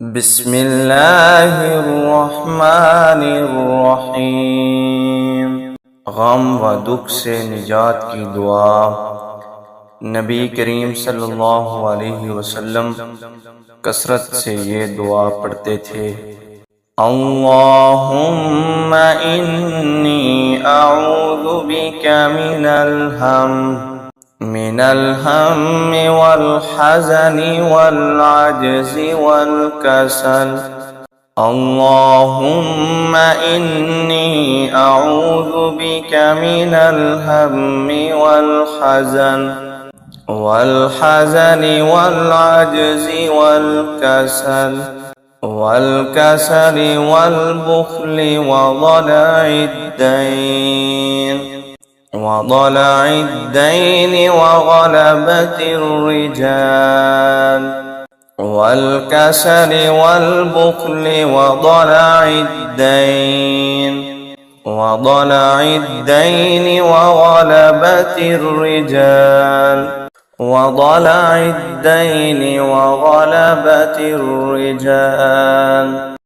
بسم الله الرحمن الرحیم۔ غم و دکھ سے نجات کی دعا۔ نبی کریم صلی اللہ علیہ وسلم کثرت سے یہ دعا پڑھتے تھے، اللہم انی اعوذ بک من الهم والحزن والعجز والكسل، اللهم إني أعوذ بك من الهم والحزن والعجز والكسل والبخل وضلع الدين وغلبة الرجال، والكسل والبخل وضلع الدين وغلبة الرجال